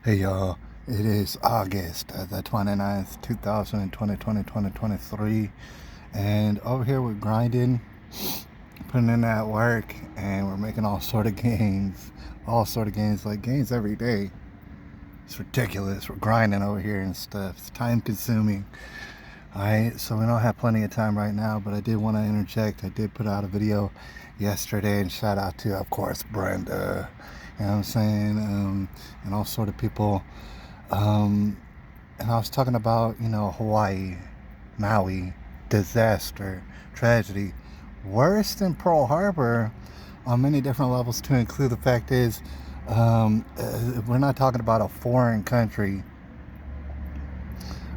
Hey y'all, it is August the 29th, 2023, and over here we're grinding, putting in that work, and we're making all sort of gains, like gains every day. It's ridiculous. We're grinding over here and stuff. It's time consuming. Alright, so we don't have plenty of time right now, but I did want to interject. I did put out a video yesterday, and shout out to, of course, Brenda, you know what I'm saying, and all sort of people. Um, and I was talking about, Hawaii, Maui, disaster, tragedy, worse than Pearl Harbor on many different levels. To include the fact is, we're not talking about a foreign country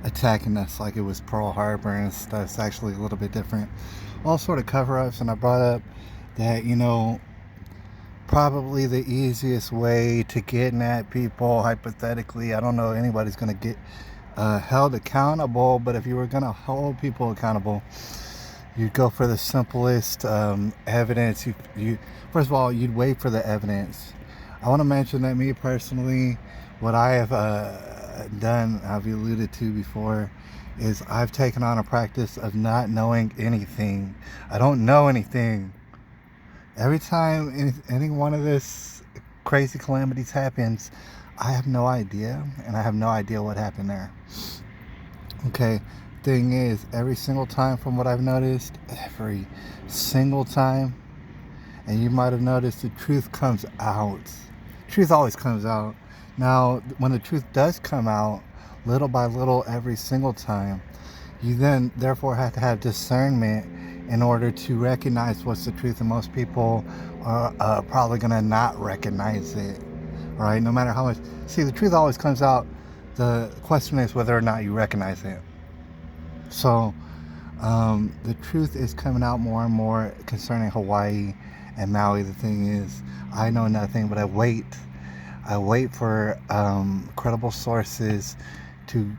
attacking us like it was Pearl Harbor and stuff. It's actually a little bit different. All sort of cover-ups, and I brought up that, probably the easiest way to getting at people, hypothetically, I don't know anybody's going to get held accountable, but if you were going to hold people accountable, you'd go for the simplest evidence. You first of all, you'd wait for the evidence. I want to mention that me personally, what I have done, I've alluded to before, is I've taken on a practice of not knowing anything. I don't know anything. Every time any one of this crazy calamities happens, I have no idea, and I have no idea what happened there. Okay, thing is, every single time, from what I've noticed, every single time, and you might have noticed, the truth comes out. Truth always comes out. Now, when the truth does come out, little by little, every single time, you then therefore have to have discernment in order to recognize what's the truth, and most people are probably going to not recognize it, right? No matter how much. See, the truth always comes out. The question is whether or not you recognize it. So the truth is coming out more and more concerning Hawaii and Maui. The thing is, I know nothing, but I wait for credible sources to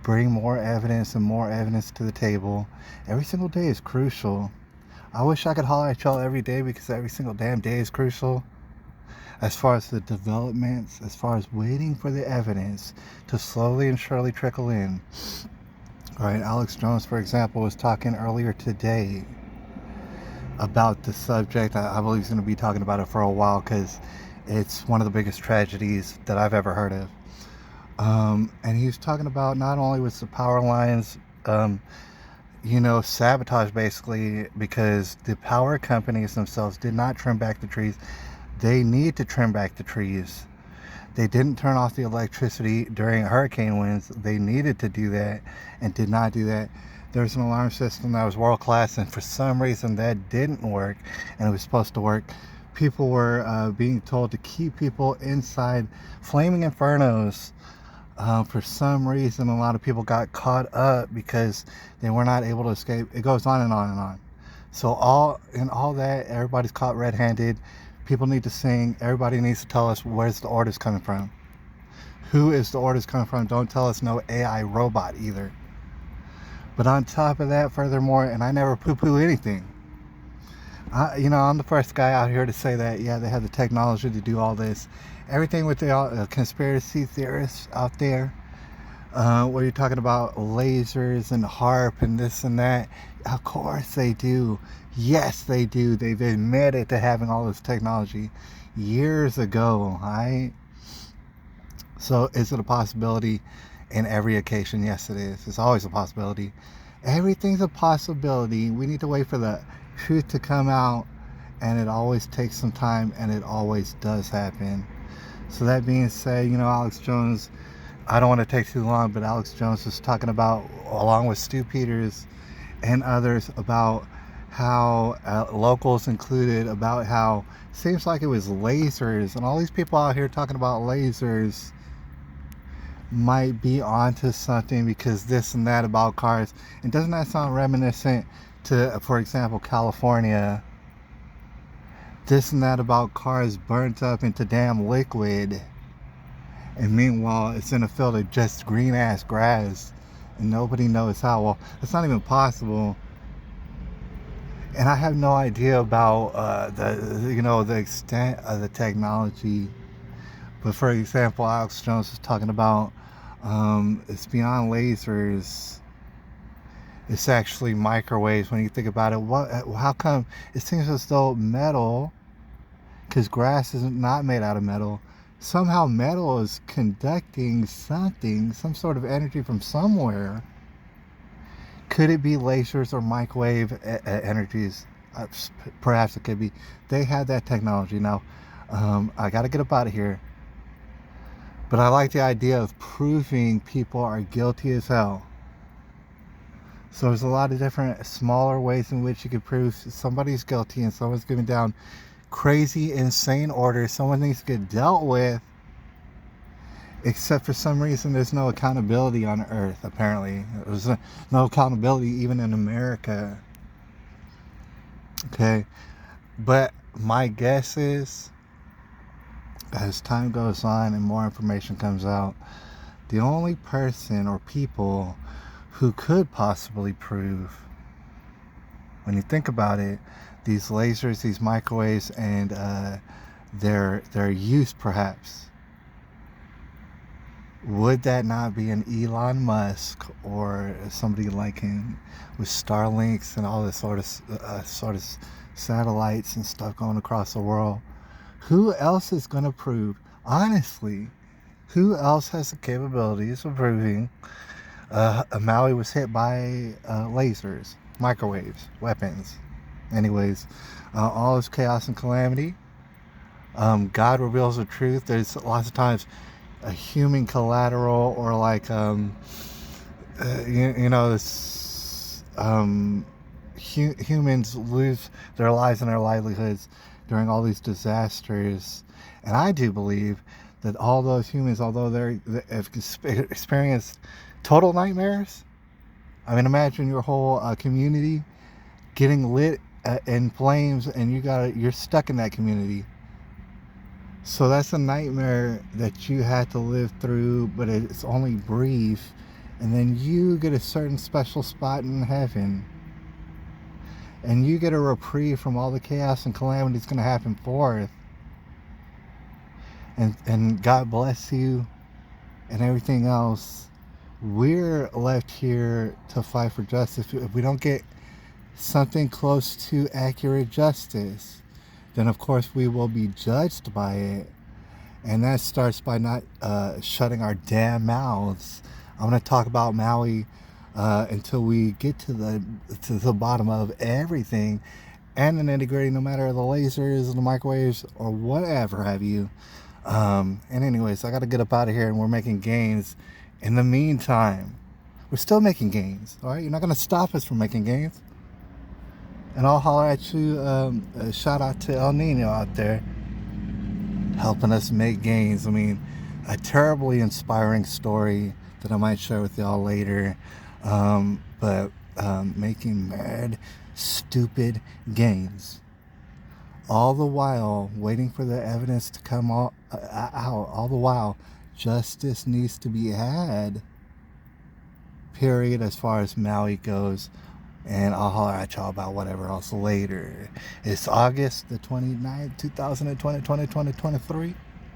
bring more evidence and more evidence to the table. Every single day is crucial. I wish I could holler at y'all every day, because every single damn day is crucial. As far as the developments, as far as waiting for the evidence to slowly and surely trickle in. All right, Alex Jones, for example, was talking earlier today about the subject. I believe he's going to be talking about it for a while, because it's one of the biggest tragedies that I've ever heard of. And he was talking about not only was the power lines, sabotage, basically, because the power companies themselves did not trim back the trees. They need to trim back the trees. They didn't turn off the electricity during hurricane winds. They needed to do that and did not do that. There's an alarm system that was world class, and for some reason that didn't work, and it was supposed to work. People were being told to keep people inside flaming infernos. For some reason, a lot of people got caught up because they were not able to escape. It goes on and on and on. So all that, everybody's caught red-handed. People need to sing. Everybody needs to tell us where's the orders coming from. Who is the orders coming from? Don't tell us no AI robot either. But on top of that, furthermore, and I never poo-poo anything. I'm the first guy out here to say that, yeah, they have the technology to do all this. Everything with the conspiracy theorists out there, where you're talking about lasers and HARP and this and that. Of course they do. Yes, they do. They've admitted to having all this technology years ago, right? So is it a possibility in every occasion? Yes, it is. It's always a possibility. Everything's a possibility. We need to wait for the truth to come out, and it always takes some time, and it always does happen. So that being said, Alex Jones, I don't want to take too long, but Alex Jones was talking about, along with Stu Peters and others, about how, locals included, about how it seems like it was lasers, and all these people out here talking about lasers might be onto something, because this and that about cars. And doesn't that sound reminiscent to, for example, California? This and that about cars burnt up into damn liquid, and meanwhile it's in a field of just green ass grass, and nobody knows how. Well, it's not even possible. And I have no idea about the extent of the technology But for example, Alex Jones was talking about it's beyond lasers. It's actually microwaves. When you think about it, how come it seems as though metal, because grass is not made out of metal, somehow metal is conducting something, some sort of energy from somewhere. Could it be lasers or microwave energies? Perhaps it could be. They had that technology. Now, I got to get up out of here. But I like the idea of proving people are guilty as hell. So there's a lot of different smaller ways in which you could prove somebody's guilty and someone's giving down crazy, insane orders. Someone needs to get dealt with. Except for some reason, there's no accountability on Earth, apparently. There's no accountability even in America. Okay. But my guess is, as time goes on and more information comes out, the only person or people who could possibly prove, when you think about it, these lasers, these microwaves, and their use perhaps, would that not be an Elon Musk or somebody like him with Starlinks and all this sort of satellites and stuff going across the world? Who else is going to prove, honestly, who else has the capabilities of proving Maui was hit by lasers, microwaves, weapons? Anyways, all this chaos and calamity. God reveals the truth. There's lots of times a human collateral, or like this humans lose their lives and their livelihoods during all these disasters. And I do believe that all those humans, although they have experienced total nightmares, I mean, imagine your whole community getting lit in flames, and you're stuck in that community. So that's a nightmare that you had to live through, but it's only brief. And then you get a certain special spot in heaven. And you get a reprieve from all the chaos and calamity that's going to happen forth. And God bless you and everything else. We're left here to fight for justice. If we don't get something close to accurate justice, then of course we will be judged by it. And that starts by not shutting our damn mouths. I'm going to talk about Maui until we get to the bottom of everything, and the nitty-gritty, no matter the lasers, the microwaves, or whatever have you. And anyways, I got to get up out of here, and we're making gains. In the meantime, we're still making gains. All right, you're not going to stop us from making gains. And I'll holler at you. A shout out to El Nino out there, helping us make gains. I mean, a terribly inspiring story that I might share with y'all later. But making mad, stupid gains. All the while waiting for the evidence to come out. All the while, justice needs to be had. Period, as far as Maui goes. And I'll holler at y'all about whatever else later. It's August the 29th, 2020, 2023.